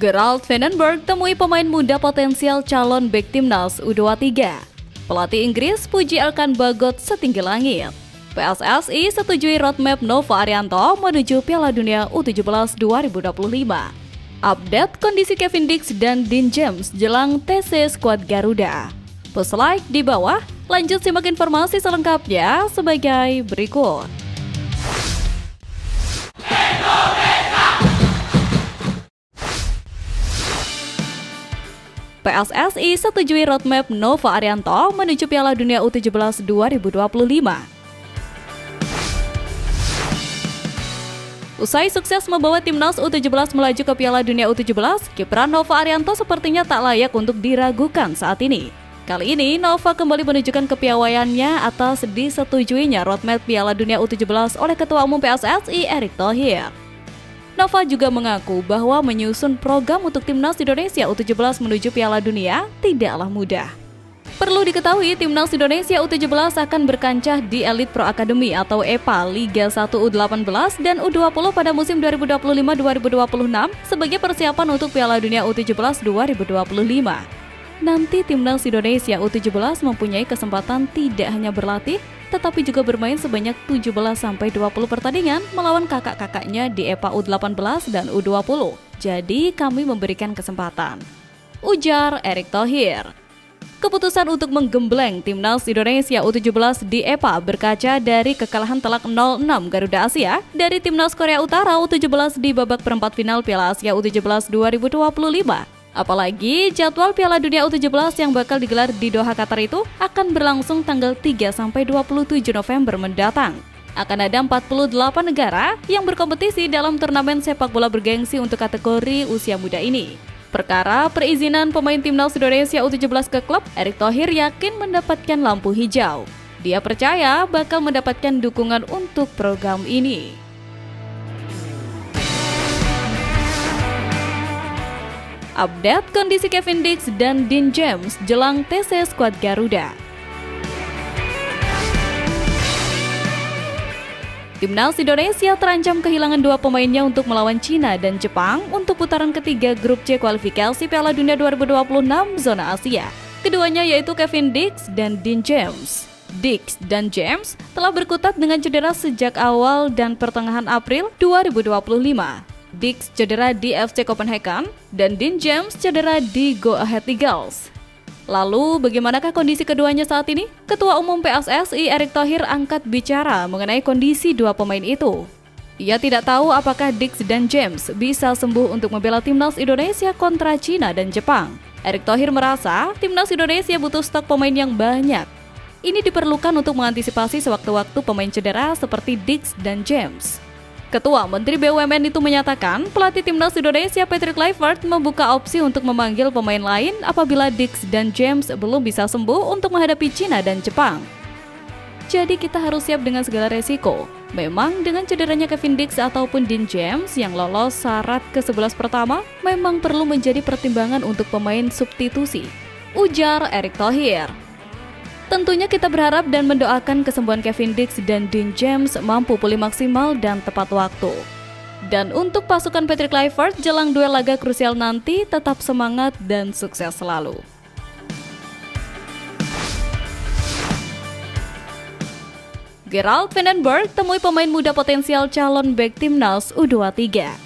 Gerald Vandenberg temui pemain muda potensial calon bek timnas U23. Pelatih Inggris puji Elkan Bagot setinggi langit. PSSI setujui roadmap Nova Arianto menuju Piala Dunia U17 2025. Update kondisi Kevin Dix dan Dean James jelang TC skuad Garuda. Post like di bawah, lanjut simak informasi selengkapnya sebagai berikut. PSSI setujui roadmap Nova Arianto menuju Piala Dunia U17 2025. Usai sukses membawa timnas U17 melaju ke Piala Dunia U17, kiprah Nova Arianto sepertinya tak layak untuk diragukan saat ini. Kali ini, Nova kembali menunjukkan kepiawaiannya atas disetujuinya roadmap Piala Dunia U17 oleh Ketua Umum PSSI Erick Thohir. Nova juga mengaku bahwa menyusun program untuk timnas Indonesia U17 menuju Piala Dunia tidaklah mudah. Perlu diketahui, timnas Indonesia U17 akan berkancah di Elite Pro Academy atau EPA Liga 1 U18 dan U20 pada musim 2025-2026 sebagai persiapan untuk Piala Dunia U17 2025. Nanti timnas Indonesia U17 mempunyai kesempatan tidak hanya berlatih, tetapi juga bermain sebanyak 17-20 pertandingan melawan kakak-kakaknya di EPA U18 dan U20. Jadi kami memberikan kesempatan, ujar Erick Thohir. Keputusan untuk menggembleng timnas Indonesia U17 di EPA berkaca dari kekalahan telak 0-6 Garuda Asia dari timnas Korea Utara U17 di babak perempat final Piala Asia U17 2025. Apalagi jadwal Piala Dunia U17 yang bakal digelar di Doha, Qatar itu akan berlangsung tanggal 3-27 November mendatang. Akan ada 48 negara yang berkompetisi dalam turnamen sepak bola bergengsi untuk kategori usia muda ini. Perkara perizinan pemain timnas Indonesia U17 ke klub, Erick Thohir yakin mendapatkan lampu hijau. Dia percaya bakal mendapatkan dukungan untuk program ini. Update kondisi Kevin Dix dan Dean James jelang TC skuad Garuda. Timnas Indonesia terancam kehilangan dua pemainnya untuk melawan Cina dan Jepang untuk putaran ketiga grup C kualifikasi Piala Dunia 2026 zona Asia. Keduanya yaitu Kevin Dix dan Dean James. Dix dan James telah berkutat dengan cedera sejak awal dan pertengahan April 2025. Dix cedera di FC Copenhagen dan Dean James cedera di Go Ahead Eagles. Lalu bagaimanakah kondisi keduanya saat ini? Ketua Umum PSSI Erick Thohir angkat bicara mengenai kondisi dua pemain itu. Ia tidak tahu apakah Dix dan James bisa sembuh untuk membela timnas Indonesia kontra Cina dan Jepang. Erick Thohir merasa timnas Indonesia butuh stok pemain yang banyak. Ini diperlukan untuk mengantisipasi sewaktu-waktu pemain cedera seperti Dix dan James. Ketua Menteri BUMN itu menyatakan pelatih timnas Indonesia Patrick Kluivert membuka opsi untuk memanggil pemain lain apabila Dix dan James belum bisa sembuh untuk menghadapi Cina dan Jepang. Jadi kita harus siap dengan segala resiko. Memang dengan cederanya Kevin Dix ataupun Dean James yang lolos syarat ke-11 pertama memang perlu menjadi pertimbangan untuk pemain substitusi, ujar Erick Thohir. Tentunya kita berharap dan mendoakan kesembuhan Kevin Dix dan Dean James mampu pulih maksimal dan tepat waktu. Dan untuk pasukan Patrick Kluivert jelang duel laga krusial nanti tetap semangat dan sukses selalu. Gerald Vandenberg temui pemain muda potensial calon bek timnas U23.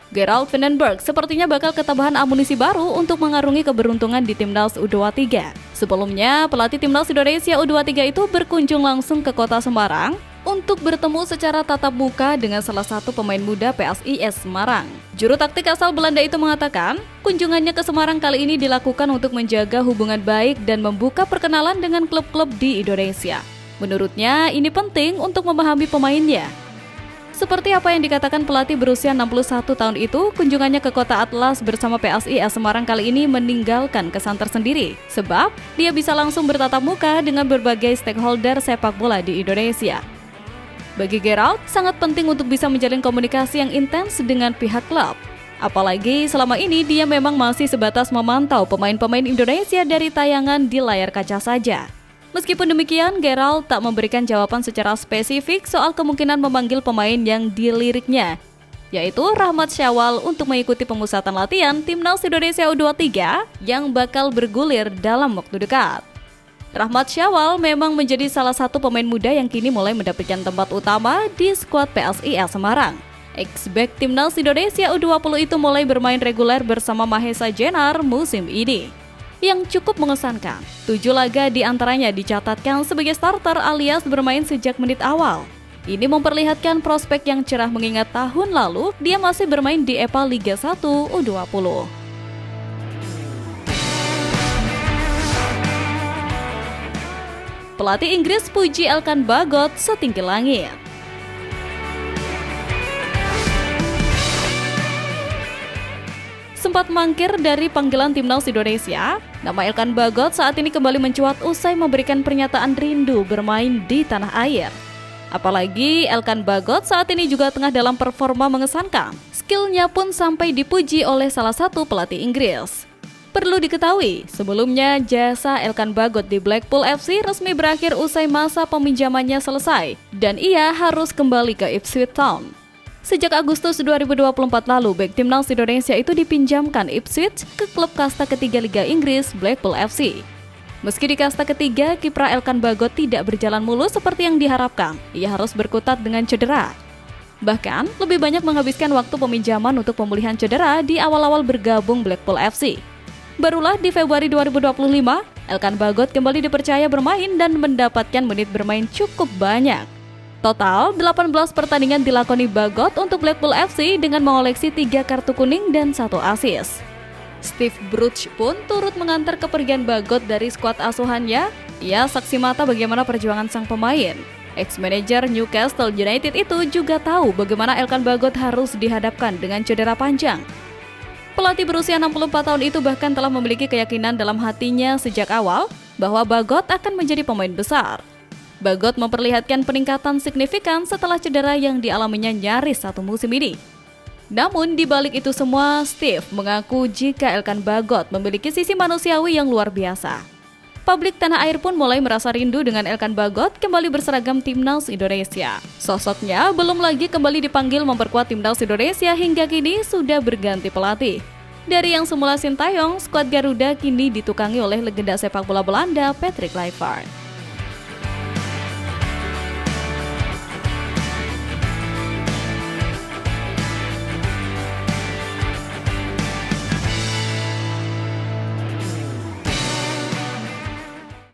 Gerald Vandenberg sepertinya bakal ketabahan amunisi baru untuk mengarungi keberuntungan di timnas U23. Sebelumnya, pelatih timnas Indonesia U23 itu berkunjung langsung ke kota Semarang untuk bertemu secara tatap muka dengan salah satu pemain muda PSIS Semarang. Juru taktik asal Belanda itu mengatakan, kunjungannya ke Semarang kali ini dilakukan untuk menjaga hubungan baik dan membuka perkenalan dengan klub-klub di Indonesia. Menurutnya, ini penting untuk memahami pemainnya. Seperti apa yang dikatakan pelatih berusia 61 tahun itu, kunjungannya ke kota Atlas bersama PSIS Semarang kali ini meninggalkan kesan tersendiri, sebab dia bisa langsung bertatap muka dengan berbagai stakeholder sepak bola di Indonesia. Bagi Gerald, sangat penting untuk bisa menjalin komunikasi yang intens dengan pihak klub. Apalagi selama ini dia memang masih sebatas memantau pemain-pemain Indonesia dari tayangan di layar kaca saja. Meskipun demikian, Gerald tak memberikan jawaban secara spesifik soal kemungkinan memanggil pemain yang diliriknya, yaitu Rahmat Syawal untuk mengikuti pemusatan latihan Timnas Indonesia U23 yang bakal bergulir dalam waktu dekat. Rahmat Syawal memang menjadi salah satu pemain muda yang kini mulai mendapatkan tempat utama di skuad PSIS Semarang. Ex-back Timnas Indonesia U20 itu mulai bermain reguler bersama Mahesa Jenar musim ini. Yang cukup mengesankan, 7 laga diantaranya dicatatkan sebagai starter alias bermain sejak menit awal. Ini memperlihatkan prospek yang cerah mengingat tahun lalu dia masih bermain di EPA Liga 1 U20. Pelatih Inggris puji Elkan Bagot setinggi langit. Sempat mangkir dari panggilan Timnas Indonesia, nama Elkan Bagot saat ini kembali mencuat usai memberikan pernyataan rindu bermain di tanah air. Apalagi Elkan Bagot saat ini juga tengah dalam performa mengesankan. Skillnya pun sampai dipuji oleh salah satu pelatih Inggris. Perlu diketahui, sebelumnya jasa Elkan Bagot di Blackpool FC resmi berakhir usai masa peminjamannya selesai dan ia harus kembali ke Ipswich Town. Sejak Agustus 2024 lalu, bek Timnas Indonesia itu dipinjamkan Ipswich ke klub kasta ketiga Liga Inggris, Blackpool FC. Meski di kasta ketiga, kiprah Elkan Bagot tidak berjalan mulus seperti yang diharapkan. Ia harus berkutat dengan cedera. Bahkan, lebih banyak menghabiskan waktu peminjaman untuk pemulihan cedera di awal-awal bergabung Blackpool FC. Barulah di Februari 2025, Elkan Bagot kembali dipercaya bermain dan mendapatkan menit bermain cukup banyak. Total, 18 pertandingan dilakoni Bagot untuk Blackpool FC dengan mengoleksi 3 kartu kuning dan 1 assist. Steve Bruce pun turut mengantar kepergian Bagot dari skuad asuhannya. Ia saksi mata bagaimana perjuangan sang pemain. Ex-manajer Newcastle United itu juga tahu bagaimana Elkan Bagot harus dihadapkan dengan cedera panjang. Pelatih berusia 64 tahun itu bahkan telah memiliki keyakinan dalam hatinya sejak awal bahwa Bagot akan menjadi pemain besar. Bagot memperlihatkan peningkatan signifikan setelah cedera yang dialaminya nyaris 1 musim ini. Namun di balik itu semua, Steve mengaku jika Elkan Bagot memiliki sisi manusiawi yang luar biasa. Publik tanah air pun mulai merasa rindu dengan Elkan Bagot kembali berseragam Timnas Indonesia. Sosoknya belum lagi kembali dipanggil memperkuat Timnas Indonesia hingga kini sudah berganti pelatih. Dari yang semula Sintayong, skuad Garuda kini ditukangi oleh legenda sepak bola Belanda Patrick Kluivert.